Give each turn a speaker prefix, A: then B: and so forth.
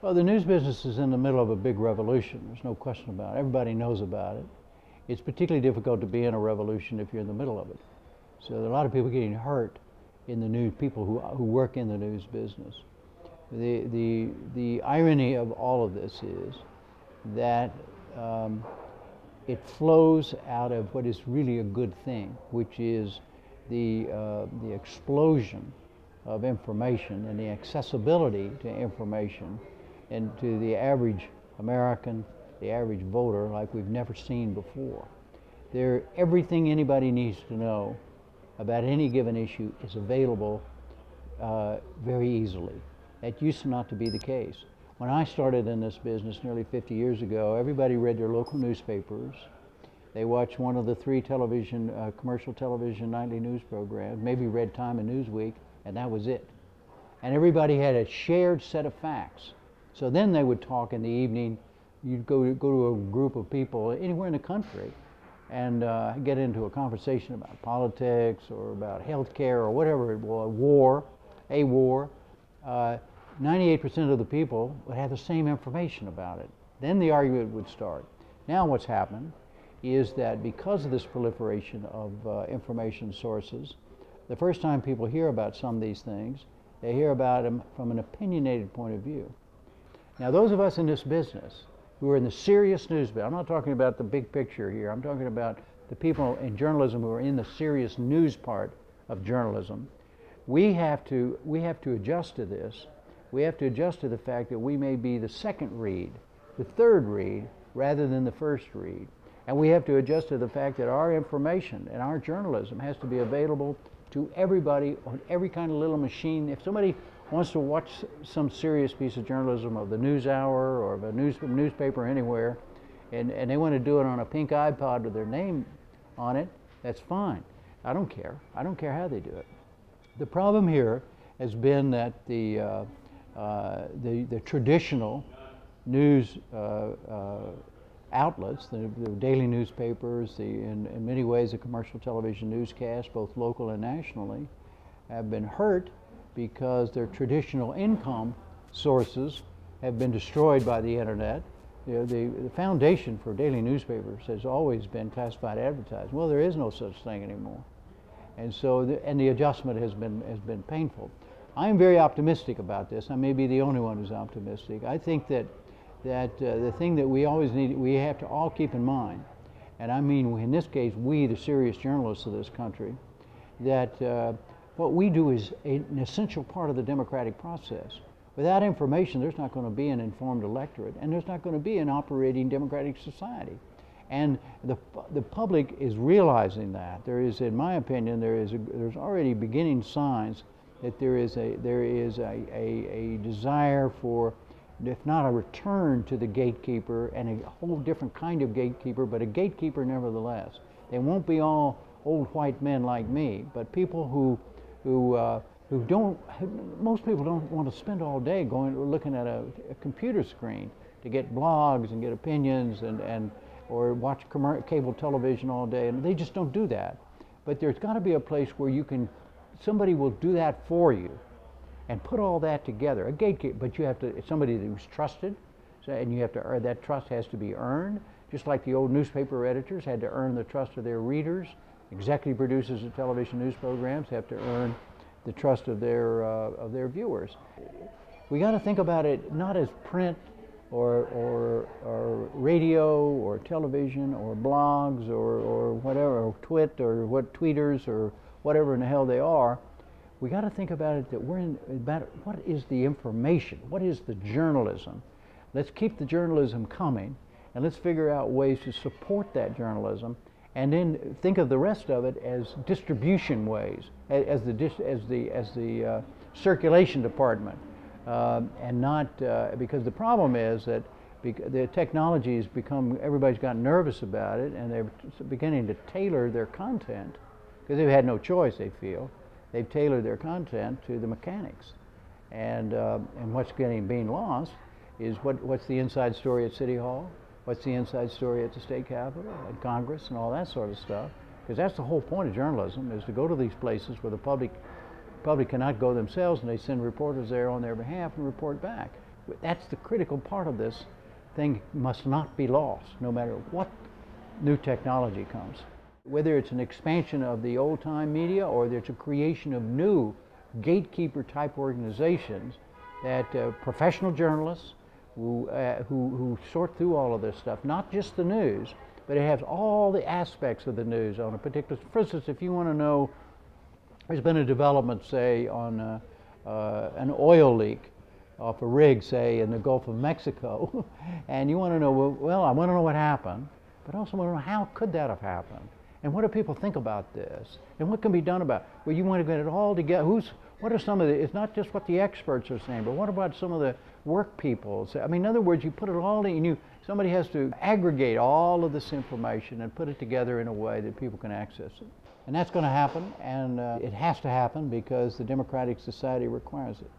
A: Well, the news business is in the middle of a big revolution. There's no question about it. Everybody knows about it. It's particularly difficult to be in a revolution if you're in the middle of it. So there are a lot of people getting hurt in the news, people who work in the news business. The irony of all of this is that it flows out of what is really a good thing, which is the explosion of information and the accessibility to information and to the average American, the average voter, like we've never seen before. Everything anybody needs to know about any given issue is available very easily. That used to not to be the case. When I started in this business nearly 50 years ago, everybody read their local newspapers. They watched one of the three commercial television nightly news programs, maybe read Time and Newsweek, and that was it. And everybody had a shared set of facts. So then they would talk in the evening. You'd go to a group of people anywhere in the country and get into a conversation about politics or about health care or whatever it was, a war. 98% of the people would have the same information about it. Then the argument would start. Now what's happened is that because of this proliferation of information sources, the first time people hear about some of these things, they hear about them from an opinionated point of view. Now those of us in this business who are in the serious news business, I'm not talking about the big picture here, I'm talking about the people in journalism who are in the serious news part of journalism, we have to adjust to this. We have to adjust to the fact that we may be the second read, the third read, rather than the first read. And we have to adjust to the fact that our information and our journalism has to be available to everybody on every kind of little machine. If somebody wants to watch some serious piece of journalism of the NewsHour or of a newspaper anywhere, and they want to do it on a pink iPod with their name on it, that's fine. I don't care. I don't care how they do it. The problem here has been that the traditional news outlets, the daily newspapers, in many ways the commercial television newscasts, both local and nationally, have been hurt because their traditional income sources have been destroyed by the internet. The foundation for daily newspapers has always been classified advertising. Well, there is no such thing anymore. And so, the adjustment has been painful. I am very optimistic about this. I may be the only one who's optimistic. I think that the thing that we have to all keep in mind, and I mean in this case we, the serious journalists of this country, that what we do is an essential part of the democratic process. Without information, there's not going to be an informed electorate, and there's not going to be an operating democratic society. And the public is realizing that. There is, in my opinion, there's already beginning signs that there is a desire for, if not a return to the gatekeeper, and a whole different kind of gatekeeper, but a gatekeeper nevertheless. They won't be all old white men like me, but people who don't, most people don't want to spend all day looking at a computer screen to get blogs and get opinions or watch cable television all day, and they just don't do that. But there's got to be a place where somebody will do that for you and put all that together. A gatekeeper, but you have to, it's somebody who's trusted, and you have to earn, that trust has to be earned, just like the old newspaper editors had to earn the trust of their readers. Executive producers of television news programs have to earn the trust of their viewers. We got to think about it not as print or radio or television or blogs or whatever, or twit or tweeters or whatever in the hell they are. We got to think about it that about what is the information, what is the journalism. Let's keep the journalism coming, and let's figure out ways to support that journalism, and then think of the rest of it as distribution ways, as the circulation department, and not because the problem is that the technology has become, everybody's gotten nervous about it, and they're beginning to tailor their content because they've had no choice. They feel they've tailored their content to the mechanics, and what's being lost is what's the inside story at City Hall. What's the inside story at the state capitol, at Congress, and all that sort of stuff? Because that's the whole point of journalism, is to go to these places where the public cannot go themselves, and they send reporters there on their behalf and report back. That's the critical part of this thing, must not be lost, no matter what new technology comes. Whether it's an expansion of the old-time media or there's a creation of new gatekeeper-type organizations that professional journalists who sort through all of this stuff, not just the news, but it has all the aspects of the news on a particular. For instance, if you want to know, there's been a development, say, on an oil leak off a rig, say, in the Gulf of Mexico, and you want to know, well, I want to know what happened, but I also want to know how could that have happened, and what do people think about this, and what can be done about it? Well, you want to get it all together. What are some of the? It's not just what the experts are saying, but what about some of the work people? I mean, in other words, you put it all in, and somebody has to aggregate all of this information and put it together in a way that people can access it. And that's going to happen, and it has to happen because the democratic society requires it.